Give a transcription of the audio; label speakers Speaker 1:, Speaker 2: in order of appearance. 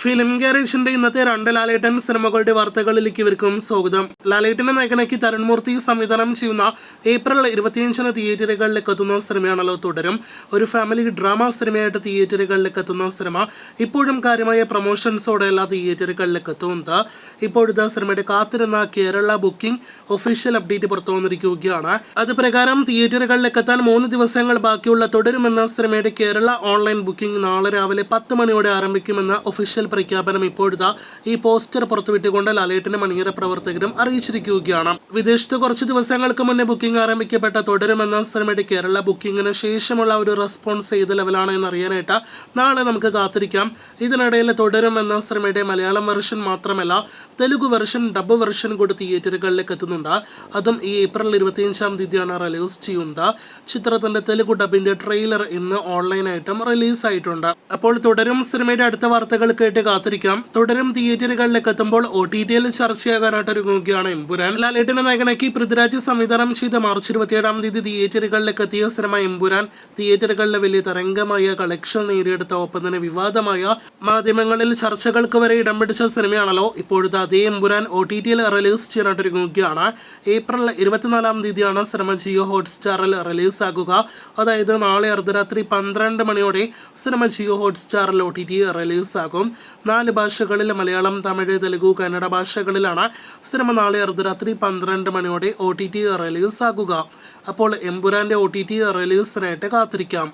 Speaker 1: Film ഗാരേജിന്റെ ഇന്നത്തെ രണ്ട് ലാലേട്ടൻ സിനിമകളുടെ വാർത്തകളിലേക്ക് ഇവർക്കും സ്വാഗതം. ലാലേട്ടനെ നായകനാക്കി തരുൺമൂർത്തി സംവിധാനം ചെയ്യുന്ന ഏപ്രിൽ 25-ന് തിയേറ്ററുകളിലേക്ക് എത്തുന്ന സിനിമയാണല്ലോ തുടരും. ഒരു ഫാമിലി ഡ്രാമ സിനിമയായിട്ട് തിയേറ്ററുകളിലേക്ക് എത്തുന്ന സിനിമ ഇപ്പോഴും കാര്യമായ പ്രൊമോഷൻസോടെ എല്ലാ തിയേറ്ററുകളിലേക്ക് എത്തുന്നത്. ഇപ്പോഴത്തെ സിനിമയുടെ കാത്തിരുന്ന കേരള ബുക്കിംഗ് ഒഫീഷ്യൽ അപ്ഡേറ്റ് പുറത്തു വന്നിരിക്കുകയാണ്. അത് പ്രകാരം തിയേറ്ററുകളിലേക്ക് എത്താൻ 3 ദിവസങ്ങൾ ബാക്കിയുള്ള തുടരുമെന്ന സിനിമയുടെ കേരള ഓൺലൈൻ ബുക്കിംഗ് നാളെ രാവിലെ 10 മണിയോടെ ആരംഭിക്കുമെന്ന ഒഫീഷ്യൽ പ്രഖ്യാപനം ഇപ്പോഴത്തെ ഈ പോസ്റ്റർ പുറത്തുവിട്ടുകൊണ്ട് ലാലേട്ടന്റെ മണിയറ പ്രവർത്തകരും അറിയിച്ചിരിക്കുകയാണ്. വിദേശത്ത് കുറച്ച് ദിവസങ്ങൾക്ക് മുന്നേ ബുക്കിംഗ് ആരംഭിക്കപ്പെട്ട തുടരുമെന്ന സിനിമയുടെ കേരള ബുക്കിങ്ങിന് ശേഷമുള്ള ഒരു റെസ്പോൺസ് ഏത് ലെവലാണ് എന്നറിയാനായിട്ട് നാളെ നമുക്ക് കാത്തിരിക്കാം. ഇതിനിടയിൽ തുടരുമെന്ന സിനിമയുടെ മലയാളം വെർഷൻ മാത്രമല്ല തെലുഗു വെർഷൻ, ഡബ് വെർഷൻ കൂടി തിയേറ്ററുകളിലേക്ക് എത്തുന്നുണ്ട്. അതും ഈ ഏപ്രിൽ 25-ാം തീയതിയാണ് റിലീസ് ചെയ്യുന്നത്. ചിത്രത്തിന്റെ തെലുഗു ഡബിന്റെ ട്രെയിലർ ഇന്ന് ഓൺലൈനായിട്ടും റിലീസായിട്ടുണ്ട്. അപ്പോൾ തുടരും സിനിമയുടെ അടുത്ത വാർത്തകൾ കേട്ട് കാത്തിരിക്കാം. തുടരും തിയേറ്ററുകളിലേക്ക് എത്തുമ്പോൾ OTT-യിൽ ചർച്ചയാകാനായിട്ട് ഒരുങ്ങുകയാണ് എമ്പുരാൻ. ലാലേട്ടനെ നായകനാക്കി പൃഥ്വിരാജ് സംവിധാനം ചെയ്ത മാർച്ച് 27-ാം തീയതി തിയേറ്ററുകളിലേക്ക് എത്തിയ സിനിമ എമ്പുരാൻ തിയേറ്ററുകളിലെ വലിയ തരംഗമായ കളക്ഷൻ നേടിയെടുത്ത ഒപ്പം തന്നെ വിവാദമായ മാധ്യമങ്ങളിൽ ചർച്ചകൾക്ക് വരെ ഇടം പിടിച്ച സിനിമയാണല്ലോ. ഇപ്പോഴത്തെ അതേ എമ്പുരാൻ OTT-യിൽ റിലീസ് ചെയ്യാനായിട്ട് ഒരുങ്ങുകയാണ്. ഏപ്രിൽ 24-ാം തീയതിയാണ് സിനിമ ജിയോ ഹോട്ട്സ്റ്റാറിൽ റിലീസാകുക. അതായത് നാളെ അർദ്ധരാത്രി 12 മണിയോടെ സിനിമ ജിയോ ഹോട്ട്സ്റ്റാറിൽ OTT റിലീസാകും. 4 ഭാഷകളിൽ മലയാളം, തമിഴ്, തെലുഗു, കന്നഡ ഭാഷകളിലാണ് സിനിമ നാളെ അർദ്ധരാത്രി 12 മണിയോടെ OTT റിലീസാകുക. അപ്പോൾ എമ്പുരാന്റെ OTT റിലീസിനായിട്ട് കാത്തിരിക്കാം.